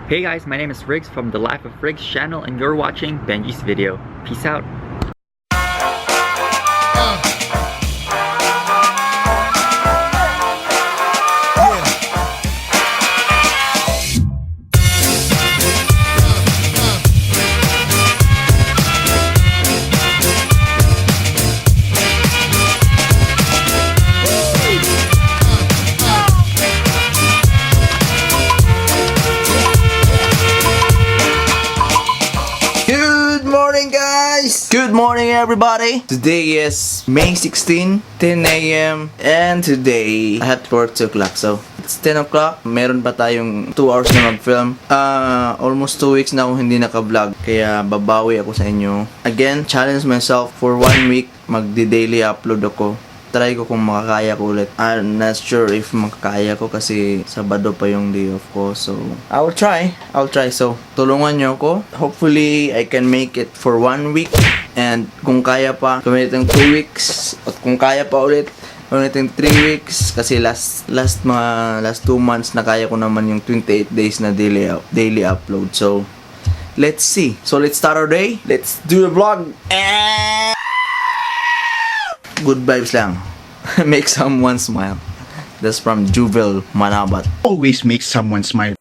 Hey guys, my name is RIGZ from the Life of RIGZ channel and you're watching Benji's video. Peace out. Good morning everybody! Today is May 16, 10 a.m. and today I have to work 2 o'clock, so it's 10 o'clock. Meron pa tayong 2 hours na mag-film. Almost 2 weeks na akong hindi naka-vlog, kaya babawi ako sa inyo. Again, challenge myself for 1 week, magdi-daily upload ako. Try ko kung makakaya ko ulit. I'm not sure if makakaya ko kasi Sabado pa yung day off ko. So, I'll try. So, tulungan nyo ako. Hopefully, I can make it for 1 week. And kung kaya pa, gawin itong 2 weeks. At kung kaya pa ulit, gawin itong 3 weeks. Kasi last 2 months, nakaya ko naman yung 28 days na daily upload. So, let's see. So, let's start our day. Let's do the vlog. Good vibes lang. Make someone smile. That's from Juvel Manabat. Always make someone smile.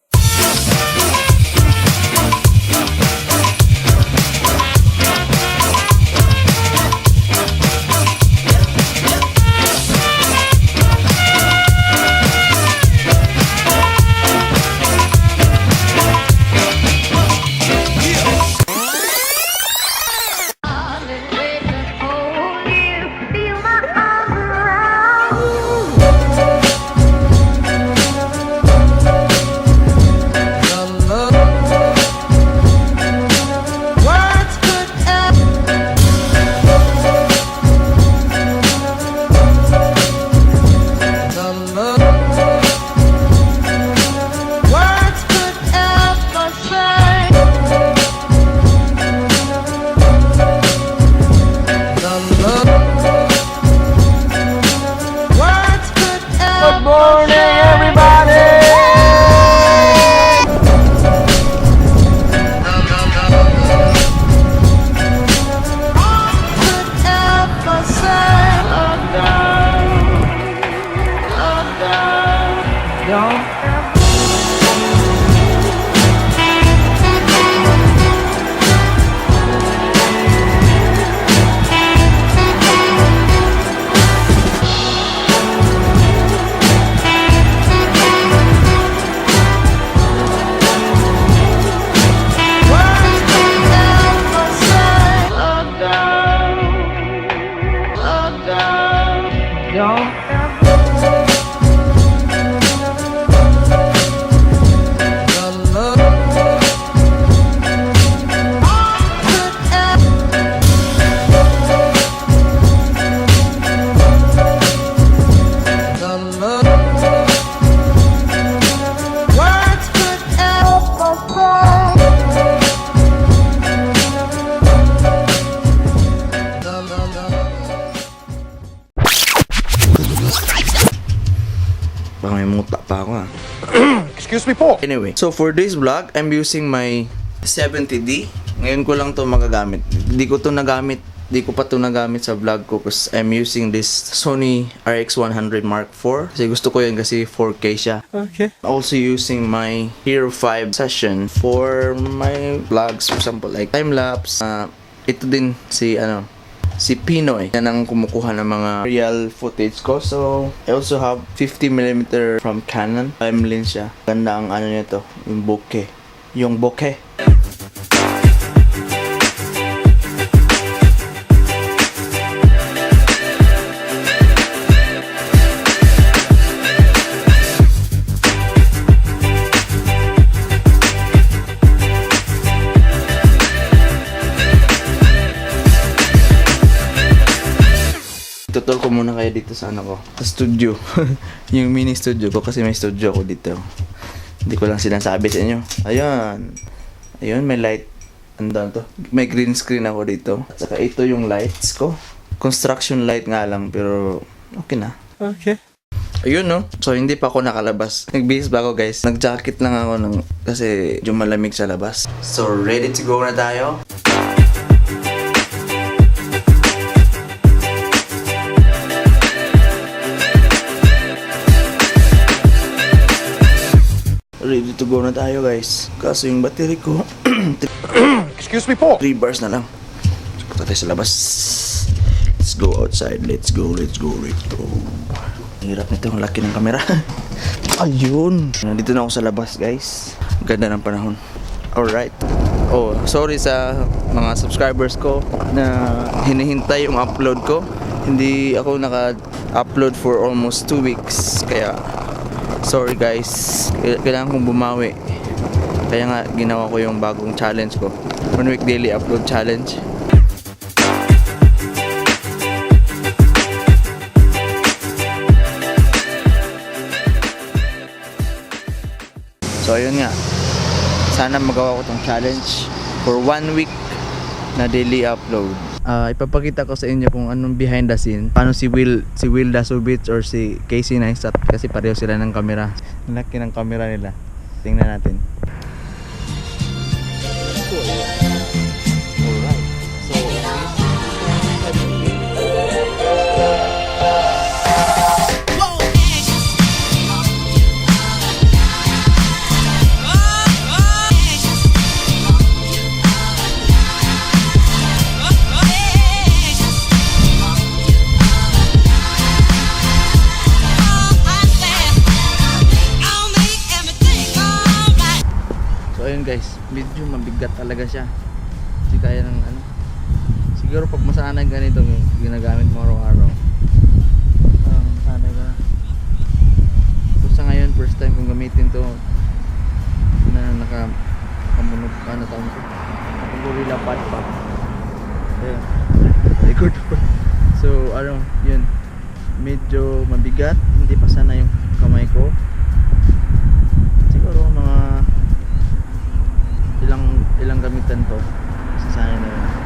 Baka may muta pa ako Excuse me po. Anyway, so for this vlog, I'm using my 70D. Ngayon ko lang to magagamit. Di ko pa to nagamit sa vlog ko because I'm using this Sony RX100 Mark IV. Kasi gusto ko yan kasi 4K siya. Okay. Also using my Hero 5 session for my vlogs. For example, like time-lapse. Ito din si Pinoy. Yan ang kumukuha ng mga real footage ko. So, I also have 50mm from Canon. Time lens siya. Ganda ang nito, yung bokeh. Yung bokeh. Tutol ko muna kayo dito sa sa studio. Yung mini studio ko kasi may studio ako dito. Hindi ko lang sinasabi sa inyo. Ayun, may light. Andan to. May green screen ako dito. At saka ito yung lights ko. Construction light nga lang pero okay na. Okay. Ayun no. So hindi pa ako nakalabas. Nagbihis ba ako guys? Nag-jacket lang ako kasi yung malamig sa labas. So ready to go na tayo. Ready to go na tayo guys. Kaso yung battery ko Excuse me po. 3 bars na lang. So punta tayo sa labas. Let's go outside. Let's go. Hirap nito, ang laki ng camera. Ayun. Nandito na ako sa labas guys. Ganda ng panahon. Alright. Oh, sorry sa mga subscribers ko na hinihintay yung upload ko. Hindi ako naka-upload for almost 2 weeks. Kaya sorry guys. Kailangan kong bumawi. Kaya nga ginawa ko yung bagong challenge ko. 1 week daily upload challenge. So ayun nga, sana magawa ko tong challenge for 1 week na daily upload. Ipapakita ko sa inyo kung anong behind the scene. Paano si Will Dasubits or si Casey Neistat, kasi pareho sila ng camera. Laki ng camera nila. Tingnan natin. Alright. Ayun guys, medyo mabigat talaga siya. Hindi kaya ng ano. Siguro pag masanay ganito ginagamit mo araw-araw. Masanay ka. So sa ngayon, first time kong gamitin to na nakamunod pa na taon ko. Nakagorilla pad pa. Ayun. Record pa. So ano, yun. Medyo mabigat. Hindi pa sana yung kamay ko. Siguro mga ilang gamitan to kasi sana na yun.